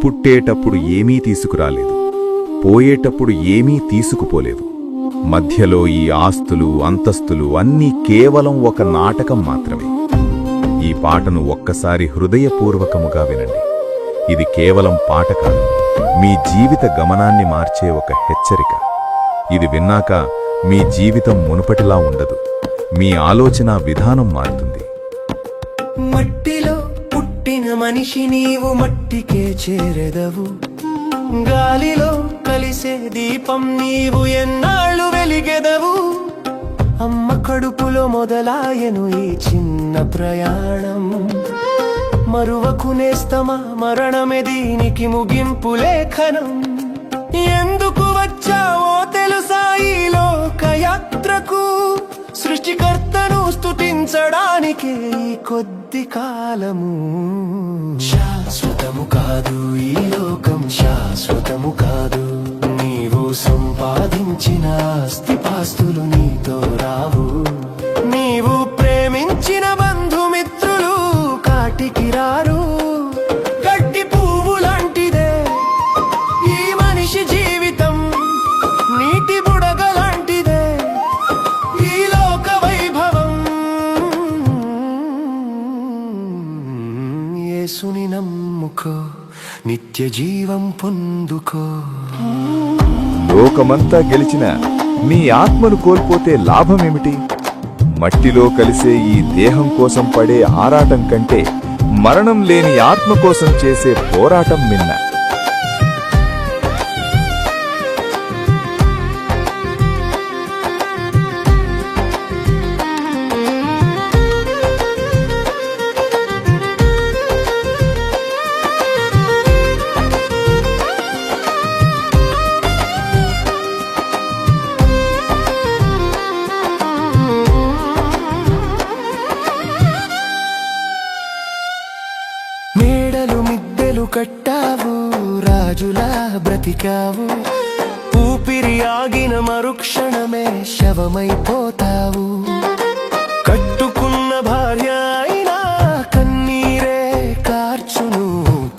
పుట్టేటప్పుడు ఏమీ తీసుకురాలేదు, పోయేటప్పుడు ఏమీ తీసుకుపోలేదు. మధ్యలో ఈ ఆస్తులు అంతస్తులు అన్నీ కేవలం ఒక నాటకం మాత్రమే. ఈ పాటను ఒక్కసారి హృదయపూర్వకముగా వినండి. ఇది కేవలం పాట కాదు, మీ జీవిత గమనాన్ని మార్చే ఒక హెచ్చరిక. ఇది విన్నాక మీ జీవితం మునుపటిలా ఉండదు, మీ ఆలోచన విధానం మారుతుంది. మట్టిలో పుట్టిన మనిషి నీవు మట్టికే చేరెదవు, గాలిలో కలిసే దీపం నీవు ఎన్నాళ్ళు వెలిగెదవు. అమ్మ కడుపులో మొదలాయను ఈ చిన్న ప్రయాణం, మరువకు నేస్తమా మరణమే దీనికి ముగింపు లేఖనం. ఎందుకు వచ్చావో తెలుసా ఈ లోకయాత్రకు, సృష్టికర్తను స్తుతించడానికే ఈ కొద్ది కాలము. శాశ్వతము కాదు ఈ లోకం, శాశ్వతము కాదు. నీవు సంపాదించిన ఆస్తిపాస్తులు నీతో రావు, నీవు ప్రేమించిన బంధుమిత్రులు కాటికి రారు. గడ్డి పువ్వు లాంటిదే ఈ మనిషి జీవితం, నీటి బుడగ లాంటిదే ఈ లోక వైభవం. యేసుని నమ్ముకో, నిత్య జీవం పొందుకో. లోకమంతా గెలిచిన నీ ఆత్మను కోల్పోతే లాభమేమిటి? మట్టిలో కలిసే ఈ దేహం కోసం పడే ఆరాటం కంటే మరణం లేని ఆత్మ కోసం చేసే పోరాటం మిన్న. మేడలు మిద్దెలు కట్టావు, రాజులా బ్రతికావు, ఊపిరి ఆగిన మరుక్షణమే శవమైపోతావు. కట్టుకున్న భార్య అయినా కన్నీరే కార్చును,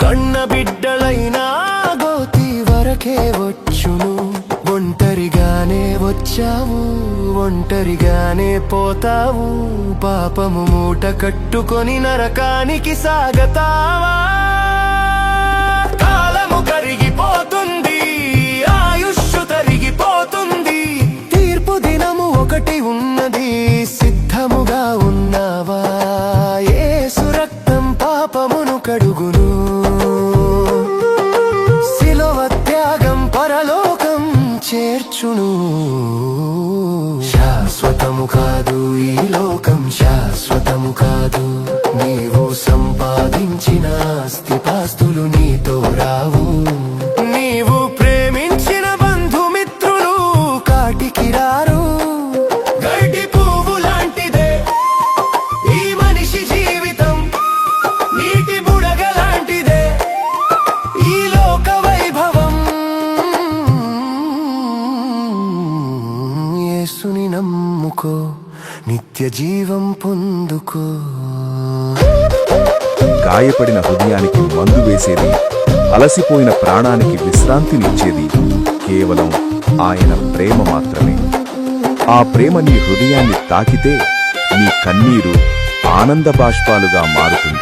కన్న బిడ్డలైనా గోతి వరకే వచ్చును. ఒంటరిగానే వచ్చావు, ఒంటరిగానే పోతావు, పాపము మూట కట్టుకొని నరకానికి సాగతావా. కాలము కరిగిపోతుంది, ఆయుష్షు తరిగిపోతుంది, తీర్పు దినము ఒకటి ఉన్నది, సిద్ధముగా ఉన్నావా. యేసు రక్తం పాపమును కడుగును, శిలువ త్యాగం పరలోకం చేర్చును. శాశ్వతము కాదు ఈ లోకం, శాశ్వతము కాదు. నీవు సంపాదించిన ఆస్తిపాస్తులు నీతో రావు, నీవు ప్రేమించిన బంధుమిత్రులు కాటికి రారు. గడ్డి పువ్వు లాంటిదే ఈ మనిషి జీవితం, నీటి బుడగ లాంటిదే ఈ లోక వైభవం. యేసుని నమ్ముకో, నిత్య జీవం పొందుకో. గాయపడిన హృదయానికి మందు వేసేది, అలసిపోయిన ప్రాణానికి విశ్రాంతినిచ్చేది కేవలం ఆయన ప్రేమ మాత్రమే. ఆ ప్రేమ నీ హృదయాన్ని తాకితే నీ కన్నీరు ఆనంద బాష్పాలుగా మారుతుంది.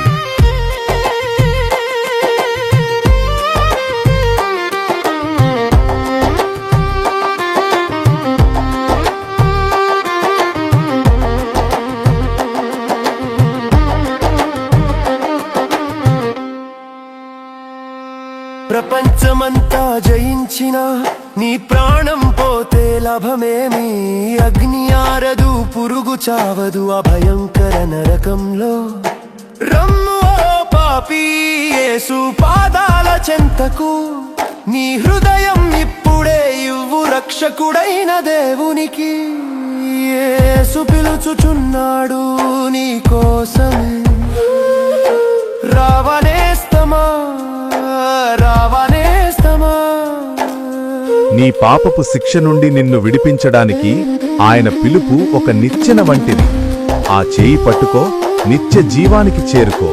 ప్రపంచమంతా జయించిన నీ ప్రాణం పోతే లాభమేమి? అగ్ని ఆరదు, పురుగు చావదు ఆ భయంకర నరకంలో. రమ్ము ఓ పాపీ, యేసు పాదాల చెంతకు, నీ హృదయం ఇప్పుడే ఇవ్వు రక్షకుడైన దేవునికి. యేసు పిలుచుచున్నాడు నీ కోసమే, రావనేస్తమా రావనేస్తమా. నీ పాపపు శిక్ష నుండి నిన్ను విడిపించడానికి ఆయన పిలుపు ఒక నిచ్చెన వంటిది. ఆ చేయి పట్టుకో, నిత్య జీవానికి చేరుకో.